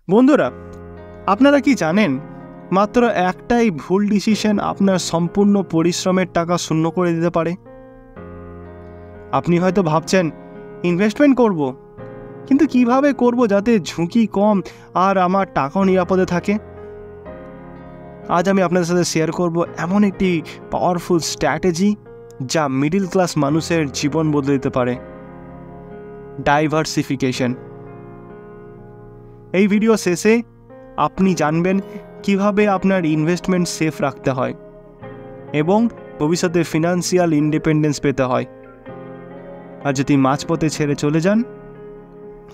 বন্ধুরা, আপনারা কি জানেন মাত্র একটাই ভুল ডিসিশন আপনার সম্পূর্ণ পরিশ্রমের টাকা শূন্য করে দিতে পারে? আপনি হয়তো ভাবছেন ইনভেস্টমেন্ট করব, কিন্তু কিভাবে করব যাতে ঝুঁকি কম আর আমার টাকাও নিরাপদে থাকে। আজ আমি আপনাদের সাথে শেয়ার করব এমন একটি পাওয়ারফুল স্ট্র্যাটেজি যা মিডল ক্লাস মানুষের জীবন বদলে দিতে পারে। ডাইভার্সিফিকেশন। এই ভিডিও শেষে আপনি জানবেন কিভাবে আপনার ইনভেস্টমেন্ট সেফ রাখতে হয় এবং ভবিষ্যতে ফিনান্সিয়াল ইন্ডিপেন্ডেন্স পেতে হয়। আর যদি মাঝপথে ছেড়ে চলে যান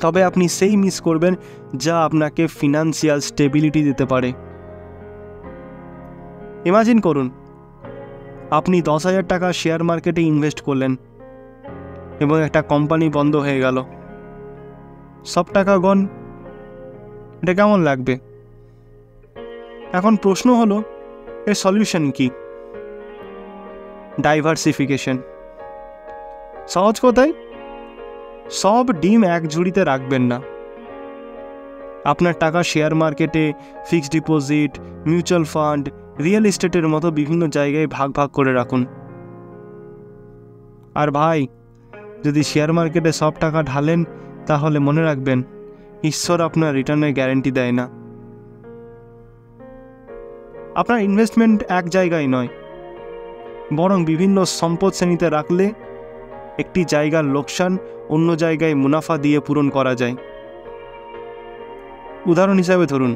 তবে আপনি সেই মিস করবেন যা আপনাকে ফিনান্সিয়াল স্টেবিলিটি দিতে পারে। ইমাজিন করুন, আপনি 10,000 টাকা শেয়ার মার্কেটে ইনভেস্ট করলেন এবং একটা কোম্পানি বন্ধ হয়ে গেল, সব টাকা গন। এটা কেমন লাগবে? এখন প্রশ্ন হলো, এর সলিউশন কি? ডাইভার্সিফিকেশন। সহজ কথায়, সব ডিম এক ঝুড়িতে রাখবেন না। আপনার টাকা শেয়ার মার্কেটে, fixed deposit, mutual fund, real এস্টেটের মতো বিভিন্ন জায়গায় ভাগ ভাগ করে রাখুন। আর ভাই, যদি শেয়ার মার্কেটে সব টাকা ঢালেন তাহলে মনে রাখবেন, ঈশ্বর আপনার রিটার্নের গ্যারেন্টি দেয় না। আপনার ইনভেস্টমেন্ট এক জায়গায় নয়, বরং বিভিন্ন সম্পদ শ্রেণীতে রাখলে একটি জায়গার লোকসান অন্য জায়গায় মুনাফা দিয়ে পূরণ করা যায়। উদাহরণ হিসাবে ধরুন,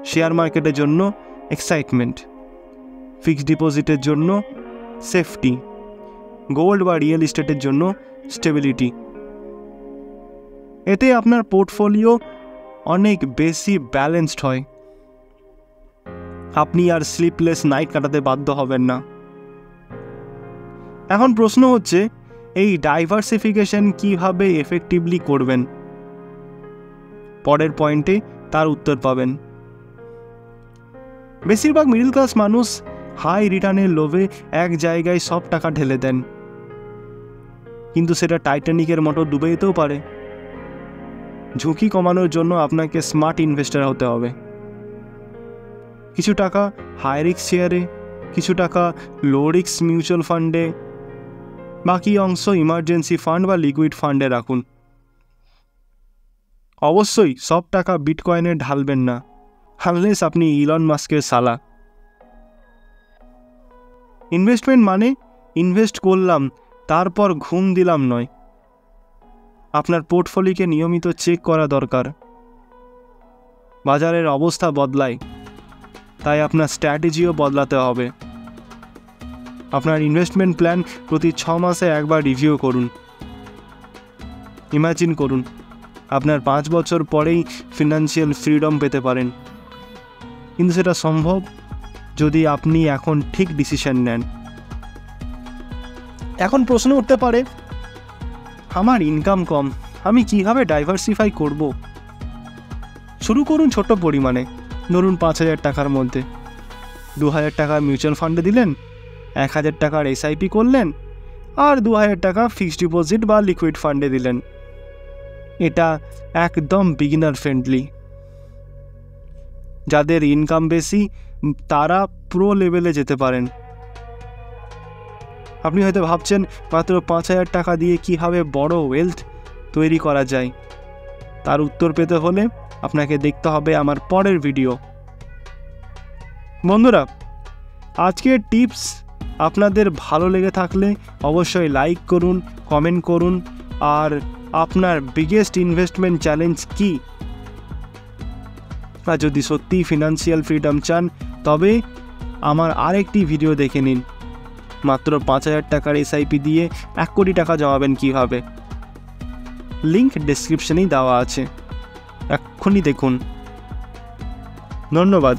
শেয়ার মার্কেটের জন্য এক্সাইটমেন্ট, ফিক্সড ডিপোজিটের জন্য সেফটি, গোল্ড বা রিয়েল এস্টেটের জন্য স্টেবিলিটি। এতে আপনার পোর্টফোলিও অনেক বেশি ব্যালেন্সড হয়। আপনি আর স্লিপলেস নাইট কাটাতে বাধ্য হবেন না। এখন প্রশ্ন হচ্ছে, এই ডাইভার্সিফিকেশন কিভাবে এফেক্টিভলি করবেন? পরের পয়েন্টে তার উত্তর পাবেন। বেশিরভাগ মিডল ক্লাস মানুষ হাই রিটার্নের লোভে এক জায়গায় সব টাকা ঢেলে দেন, কিন্তু সেটা টাইটানিকের মতো ডুবে যেতেও পারে। ঝুঁকি কমানোর জন্য আপনাকে স্মার্ট ইনভেস্টর হতে হবে। কিছু টাকা হাই রিস্ক শেয়ারে, কিছু টাকা লো রিস্ক মিউচুয়াল ফান্ডে, বাকি অংশ ইমার্জেন্সি ফান্ড বা লিকুইড ফান্ডে রাখুন। অবশ্যই সব টাকা বিটকয়েনে ঢালবেন না, আনলেস আপনি ইলন মাস্কের সালা। ইনভেস্টমেন্ট মানে ইনভেস্ট করলাম তারপর ঘুম দিলাম নয়। আপনার পোর্টফোলিওকে নিয়মিত চেক করা দরকার। বাজারের অবস্থা বদলায়, তাই আপনার স্ট্র্যাটেজিও বদলাতে হবে। আপনার ইনভেস্টমেন্ট প্ল্যান প্রতি 6 মাসে একবার রিভিউ করুন। ইমাজিন করুন, আপনার 5 বছর পরেই ফিনান্সিয়াল ফ্রিডম পেতে পারেন, কিন্তু সেটা সম্ভব যদি আপনি এখন ঠিক ডিসিশন নেন। এখন প্রশ্ন উঠতে পারে, আমার ইনকাম কম, আমি কিভাবে ডাইভার্সিফাই করব? শুরু করুন ছোট পরিমাণে, ধরুন 5,000 টাকার মধ্যে। 2,000 টাকা মিউচুয়াল ফান্ডে দিলেন, 1,000 টাকার এসআইপি করলেন, আর 2,000 টাকা ফিক্সড ডিপোজিট বা লিকুইড ফান্ডে দিলেন। এটা একদম বিগিনার ফ্রেন্ডলি। যাদের ইনকাম বেশি তারা প্রো লেভেলে যেতে পারেন। আপনি হয়তো ভাবছেন মাত্র 5,000 টাকা দিয়ে কীভাবে বড় ওয়েলথ তৈরি করা যায়। তার উত্তর পেতে হলে আপনাকে দেখতে হবে আমার পরের ভিডিও। বন্ধুরা, আজকের টিপস আপনাদের ভালো লেগে থাকলে অবশ্যই লাইক করুন, কমেন্ট করুন, আর আপনার বিগেস্ট ইনভেস্টমেন্ট চ্যালেঞ্জ কী? আর যদি সত্যিই ফিনান্সিয়াল ফ্রিডম চান তবে আমার আরেকটি ভিডিও দেখে নিন, মাত্র 5,000 টাকার এসআইপি দিয়ে 1 কোটি টাকা জমাবেন কীভাবে। লিঙ্ক ডেসক্রিপশনেই দেওয়া আছে, এক্ষুনি দেখুন। ধন্যবাদ।